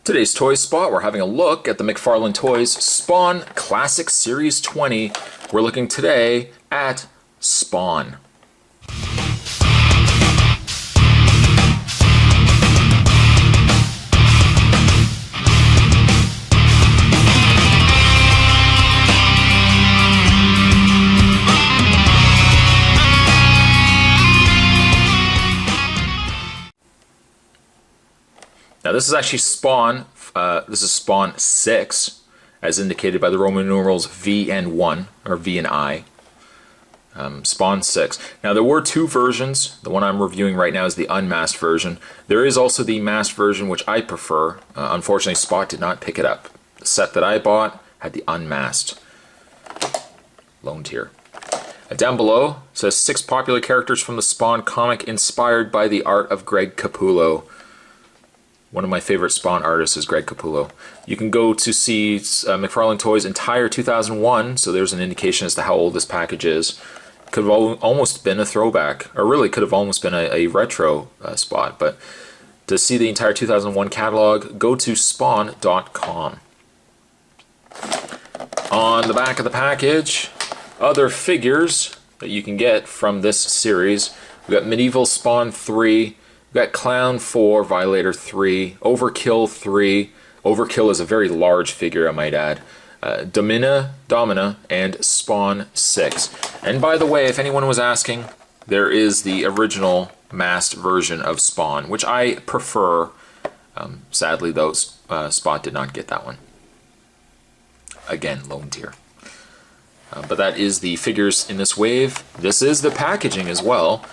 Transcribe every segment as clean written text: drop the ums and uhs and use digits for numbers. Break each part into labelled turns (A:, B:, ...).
A: Today's Toy Spot, we're having a look at the McFarlane Toys Spawn Classic Series 20. We're looking today at Spawn. Now this is actually Spawn, this is Spawn 6, as indicated by the Roman numerals V and 1, or V and I. Spawn 6. Now there were two versions. The one I'm reviewing right now is the unmasked version. There is also the masked version, which I prefer. Unfortunately, Spot did not pick it up. The set that I bought had the unmasked. Loaned here. Down below it says 6 popular characters from the Spawn comic inspired by the art of Greg Capullo. One of my favorite Spawn artists is Greg Capullo. You can go to see McFarlane Toys' entire 2001, so there's an indication as to how old this package is. Could have almost been a throwback, or really could have almost been a retro spot, but to see the entire 2001 catalog, go to spawn.com. On the back of the package, other figures that you can get from this series. We've got Medieval Spawn 3, we've got Clown 4, Violator 3, Overkill 3. Overkill is a very large figure, I might add. Domina, and Spawn 6. And by the way, if anyone was asking, there is the original masked version of Spawn, which I prefer. Sadly, though, Spot did not get that one. Again, loaned here. But that is the figures in this wave. This is the packaging as well.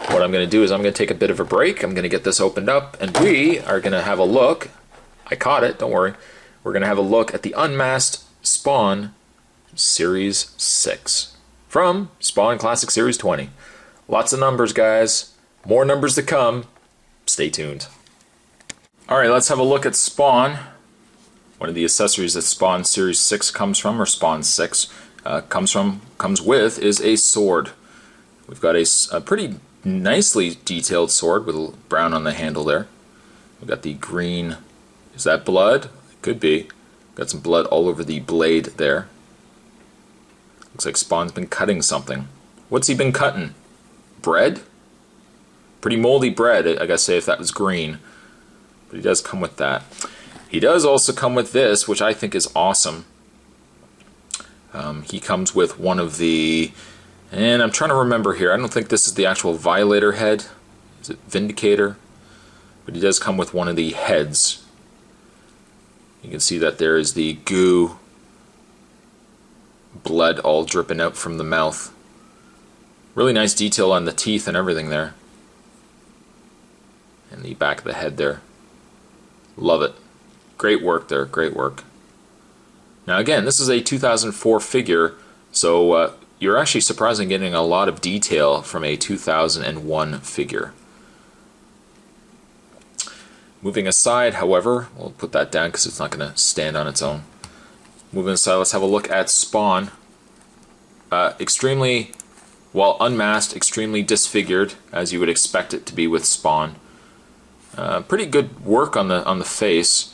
A: What I'm going to do is I'm going to take a bit of a break. I'm going to get this opened up, and we are going to have a look. I caught it, don't worry. We're going to have a look at the unmasked Spawn Series 6 from Spawn Classic Series 20. Lots of numbers, guys. More numbers to come. Stay tuned. Alright, let's have a look at Spawn. One of the accessories that Spawn Series 6 comes from, or Spawn 6 comes with, is a sword. We've got a pretty nicely detailed sword with a brown on the handle there. We've got the green. Is that blood? It could be. Got some blood all over the blade there. Looks like Spawn's been cutting something. What's he been cutting? Bread? Pretty moldy bread, I gotta say, if that was green. But he does come with that. He does also come with this, which I think is awesome. He comes with one of the... And I'm trying to remember here. I don't think this is the actual Violator head. Is it Vindicator? But he does come with one of the heads. You can see that there is the goo, blood all dripping out from the mouth. Really nice detail on the teeth and everything there. And the back of the head there. Love it. Great work there, great work. Now again, this is a 2004 figure, so you're actually surprising getting a lot of detail from a 2001 figure. Moving aside, however, we'll put that down because it's not going to stand on its own. Moving aside, let's have a look at Spawn. Extremely, while unmasked, extremely disfigured, as you would expect it to be with Spawn. Pretty good work on the face.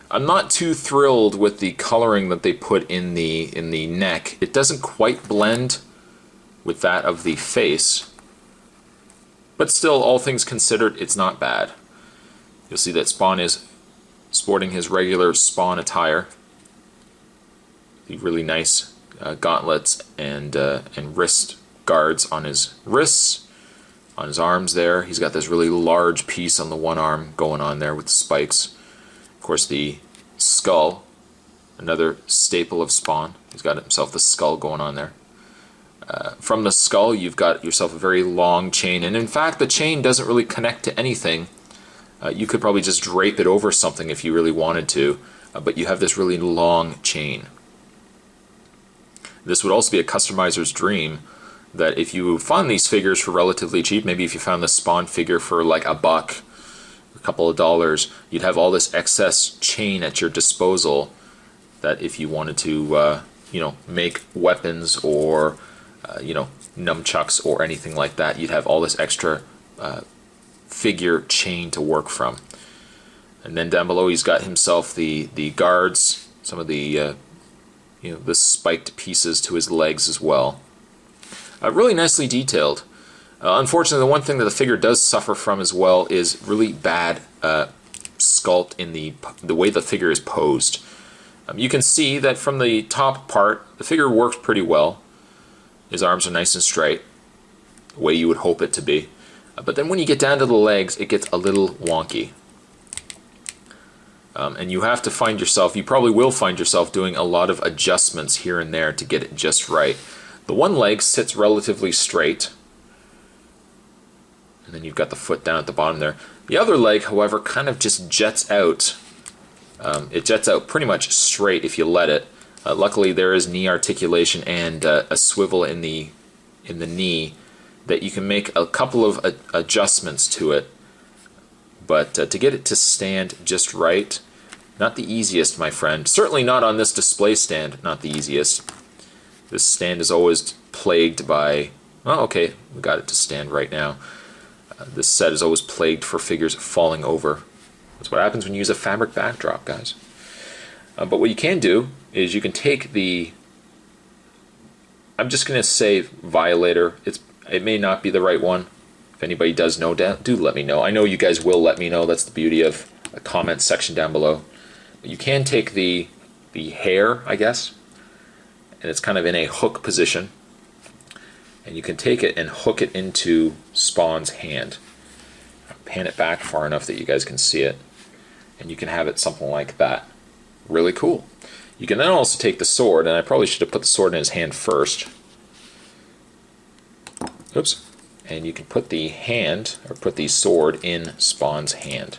A: I'm not too thrilled with the coloring that they put in the neck. It doesn't quite blend with that of the face, but still, all things considered, it's not bad. You'll see that Spawn is sporting his regular Spawn attire. The really nice gauntlets and wrist guards on his wrists, on his arms there. He's got this really large piece on the one arm going on there with the spikes. Of course, the skull, another staple of Spawn. He's got himself the skull going on there. From the skull, you've got yourself a very long chain, and in fact, the chain doesn't really connect to anything. You could probably just drape it over something if you really wanted to, but you have this really long chain. This would also be a customizer's dream, that if you found these figures for relatively cheap, maybe if you found the Spawn figure for like $1, a couple of dollars, you'd have all this excess chain at your disposal that if you wanted to, make weapons or, nunchucks or anything like that, you'd have all this extra figure chain to work from. And then down below he's got himself the guards, some of the the spiked pieces to his legs as well. Really nicely detailed. Unfortunately, the one thing that the figure does suffer from as well is really bad sculpt in the way the figure is posed. You can see that from the top part, the figure works pretty well. His arms are nice and straight, the way you would hope it to be. But then when you get down to the legs, it gets a little wonky. And you have to find yourself, you probably will find yourself doing a lot of adjustments here and there to get it just right. The one leg sits relatively straight, and then you've got the foot down at the bottom there. The other leg, however, kind of just jets out. It jets out pretty much straight if you let it. Luckily, there is knee articulation and a swivel in the knee that you can make a couple of adjustments to it. But to get it to stand just right, not the easiest, my friend. Certainly not on this display stand, not the easiest. This stand is always plagued by... Oh, okay, we got it to stand right now. This set is always plagued for figures falling over. That's what happens when you use a fabric backdrop, guys. But what you can do is you can take the... I'm just going to say Violator. It may not be the right one. If anybody does know, do let me know. I know you guys will let me know. That's the beauty of a comment section down below. But you can take the hair, I guess, and it's kind of in a hook position. And you can take it and hook it into Spawn's hand. Pan it back far enough that you guys can see it. And you can have it something like that. Really cool. You can then also take the sword, and I probably should have put the sword in his hand first. Oops. And you can put the hand, or put the sword in Spawn's hand.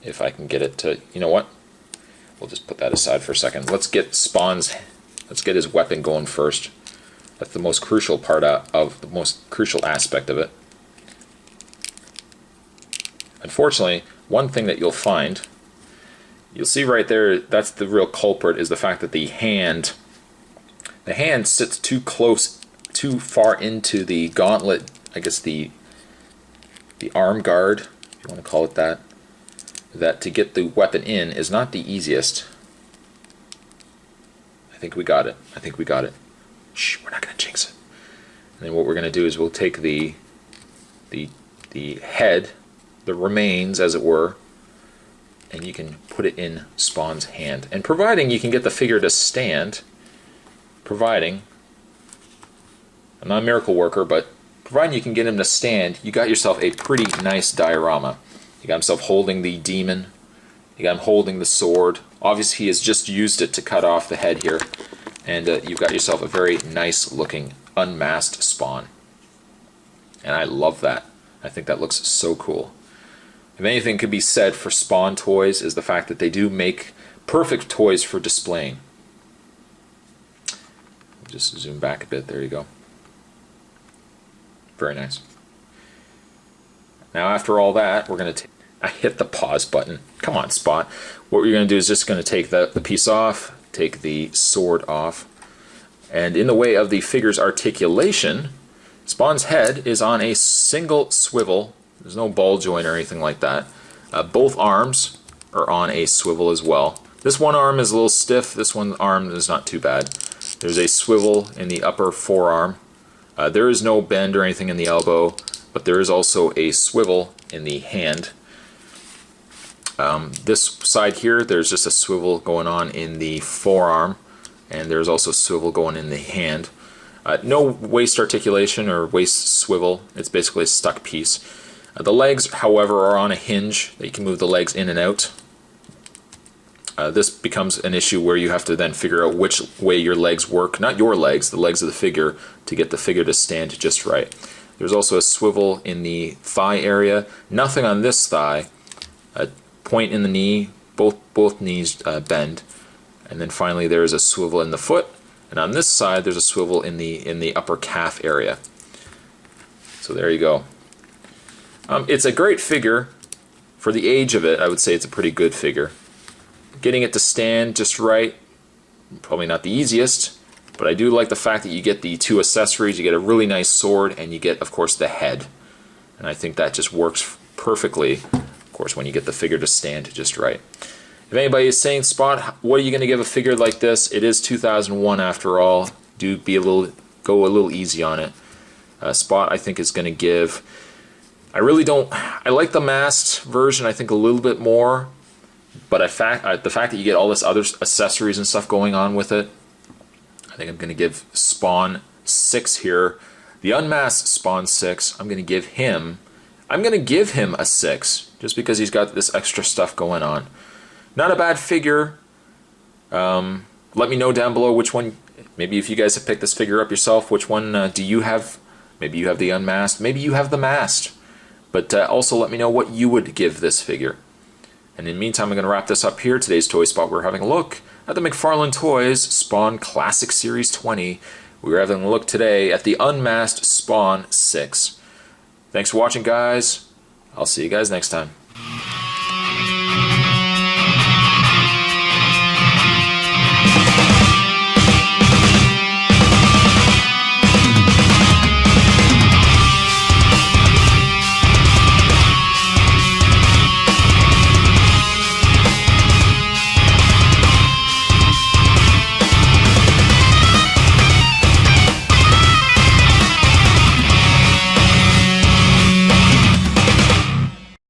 A: If I can get it to, you know what? We'll just put that aside for a second. Let's get his weapon going first. That's the most crucial part of the most crucial aspect of it. Unfortunately, one thing that you'll find, you'll see right there, that's the real culprit, is the fact that the hand sits too close, too far into the gauntlet, I guess the arm guard, if you want to call it that, that to get the weapon in is not the easiest. I think we got it. I think we got it. Shh, we're not going to jinx it. And then what we're going to do is we'll take the head, the remains as it were, and you can put it in Spawn's hand. And providing you can get the figure to stand, providing, I'm not a miracle worker, but providing you can get him to stand, you got yourself a pretty nice diorama. You got himself holding the demon, you got him holding the sword. Obviously he has just used it to cut off the head here, and you've got yourself a very nice looking unmasked Spawn. And I love that. I think that looks so cool. If anything could be said for Spawn toys is the fact that they do make perfect toys for displaying. Just zoom back a bit, there you go. Very nice. Now after all that, we're going to I hit the pause button. Come on, Spawn. What we're going to do is just going to take the piece off, take the sword off, and in the way of the figure's articulation, Spawn's head is on a single swivel. There's no ball joint or anything like that. Both arms are on a swivel as well. This one arm is a little stiff, this one arm is not too bad. There's a swivel in the upper forearm. There is no bend or anything in the elbow, but there is also a swivel in the hand. This side here, there's just a swivel going on in the forearm, and there's also a swivel going in the hand. No waist articulation or waist swivel, it's basically a stuck piece. The legs, however, are on a hinge that you can move the legs in and out. This becomes an issue where you have to then figure out which way your legs work, not your legs, the legs of the figure, to get the figure to stand just right. There's also a swivel in the thigh area, nothing on this thigh, a point in the knee, both knees bend, and then finally there is a swivel in the foot, and on this side there's a swivel in the upper calf area. So there you go. It's a great figure. For the age of it, I would say it's a pretty good figure. Getting it to stand just right, probably not the easiest, but I do like the fact that you get the two accessories. You get a really nice sword, and you get, of course, the head. And I think that just works perfectly, of course, when you get the figure to stand just right. If anybody is saying, Spot, what are you going to give a figure like this? It is 2001 after all. Go a little easy on it. Spot, I think, is going to give... I like the masked version, I think, a little bit more. But the fact that you get all this other accessories and stuff going on with it, I think I'm going to give Spawn 6 here. The Unmasked Spawn 6, I'm going to give him a 6, just because he's got this extra stuff going on. Not a bad figure. Let me know down below which one, maybe if you guys have picked this figure up yourself, which one do you have? Maybe you have the Unmasked, maybe you have the Masked. But also let me know what you would give this figure. And in the meantime, I'm going to wrap this up here. Today's Toy Spot, we're having a look at the McFarlane Toys Spawn Classic Series 20. We're having a look today at the Unmasked Spawn 6. Thanks for watching, guys. I'll see you guys next time.